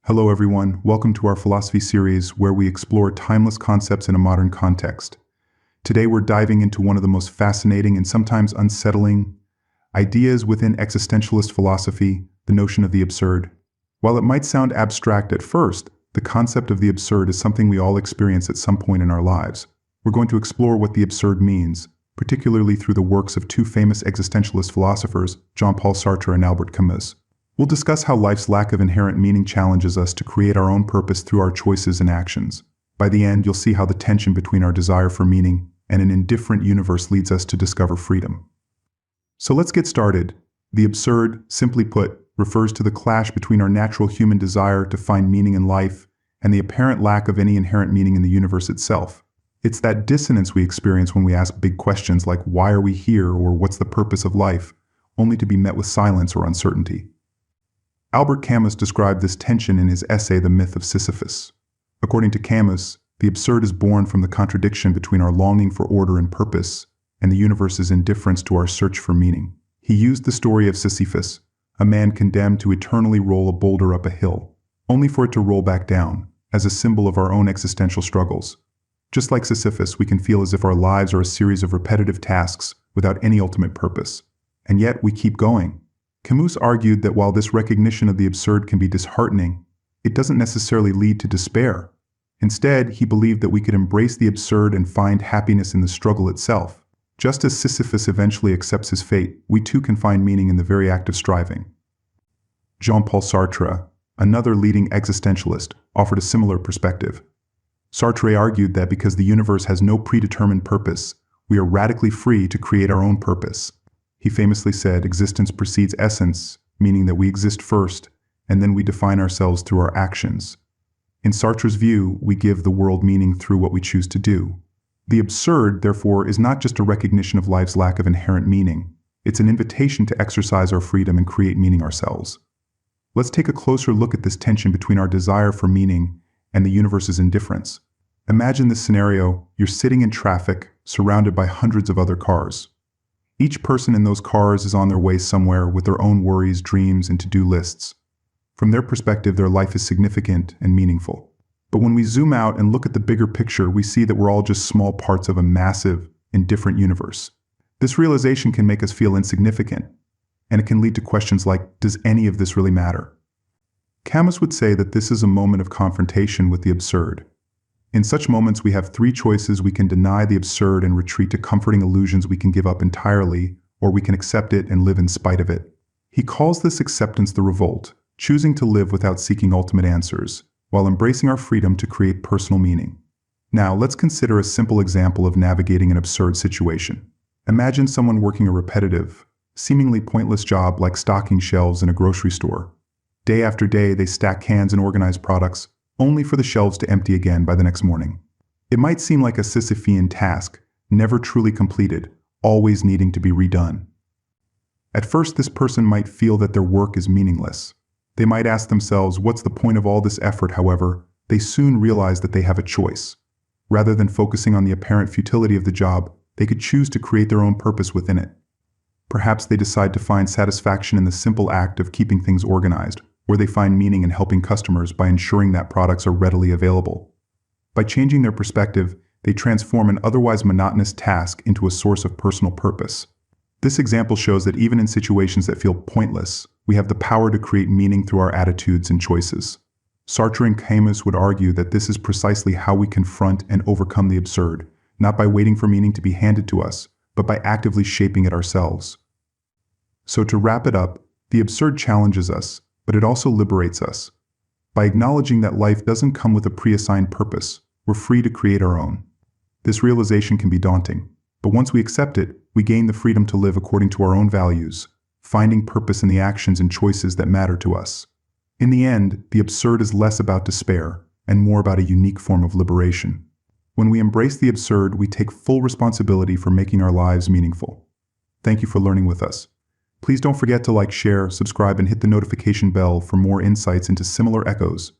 Hello everyone, welcome to our philosophy series where we explore timeless concepts in a modern context. Today we're diving into one of the most fascinating and sometimes unsettling ideas within existentialist philosophy, the notion of the absurd. While it might sound abstract at first, the concept of the absurd is something we all experience at some point in our lives. We're going to explore what the absurd means, particularly through the works of two famous existentialist philosophers, Jean-Paul Sartre and Albert Camus. We'll discuss how life's lack of inherent meaning challenges us to create our own purpose through our choices and actions. By the end, you'll see how the tension between our desire for meaning and an indifferent universe leads us to discover freedom. So let's get started. The absurd, simply put, refers to the clash between our natural human desire to find meaning in life and the apparent lack of any inherent meaning in the universe itself. It's that dissonance we experience when we ask big questions like why are we here or what's the purpose of life, only to be met with silence or uncertainty. Albert Camus described this tension in his essay The Myth of Sisyphus. According to Camus, the absurd is born from the contradiction between our longing for order and purpose and the universe's indifference to our search for meaning. He used the story of Sisyphus, a man condemned to eternally roll a boulder up a hill, only for it to roll back down, as a symbol of our own existential struggles. Just like Sisyphus, we can feel as if our lives are a series of repetitive tasks without any ultimate purpose. And yet we keep going. Camus argued that while this recognition of the absurd can be disheartening, it doesn't necessarily lead to despair. Instead, he believed that we could embrace the absurd and find happiness in the struggle itself. Just as Sisyphus eventually accepts his fate, we too can find meaning in the very act of striving. Jean-Paul Sartre, another leading existentialist, offered a similar perspective. Sartre argued that because the universe has no predetermined purpose, we are radically free to create our own purpose. He famously said, existence precedes essence, meaning that we exist first, and then we define ourselves through our actions. In Sartre's view, we give the world meaning through what we choose to do. The absurd, therefore, is not just a recognition of life's lack of inherent meaning. It's an invitation to exercise our freedom and create meaning ourselves. Let's take a closer look at this tension between our desire for meaning and the universe's indifference. Imagine this scenario: you're sitting in traffic, surrounded by hundreds of other cars. Each person in those cars is on their way somewhere with their own worries, dreams, and to-do lists. From their perspective, their life is significant and meaningful. But when we zoom out and look at the bigger picture, we see that we're all just small parts of a massive, indifferent universe. This realization can make us feel insignificant, and it can lead to questions like, does any of this really matter? Camus would say that this is a moment of confrontation with the absurd. In such moments, we have three choices. We can deny the absurd and retreat to comforting illusions we can give up entirely, or we can accept it and live in spite of it. He calls this acceptance the revolt, choosing to live without seeking ultimate answers, while embracing our freedom to create personal meaning. Now, let's consider a simple example of navigating an absurd situation. Imagine someone working a repetitive, seemingly pointless job like stocking shelves in a grocery store. Day after day, they stack cans and organize products, only for the shelves to empty again by the next morning. It might seem like a Sisyphean task, never truly completed, always needing to be redone. At first, this person might feel that their work is meaningless. They might ask themselves, what's the point of all this effort? However, they soon realize that they have a choice. Rather than focusing on the apparent futility of the job, they could choose to create their own purpose within it. Perhaps they decide to find satisfaction in the simple act of keeping things organized, where they find meaning in helping customers by ensuring that products are readily available. By changing their perspective, they transform an otherwise monotonous task into a source of personal purpose. This example shows that even in situations that feel pointless, we have the power to create meaning through our attitudes and choices. Sartre and Camus would argue that this is precisely how we confront and overcome the absurd, not by waiting for meaning to be handed to us, but by actively shaping it ourselves. So to wrap it up, the absurd challenges us, but it also liberates us. By acknowledging that life doesn't come with a pre-assigned purpose, we're free to create our own. This realization can be daunting, but once we accept it, we gain the freedom to live according to our own values, finding purpose in the actions and choices that matter to us. In the end, the absurd is less about despair and more about a unique form of liberation. When we embrace the absurd, we take full responsibility for making our lives meaningful. Thank you for learning with us. Please don't forget to like, share, subscribe, and hit the notification bell for more insights into similar echoes.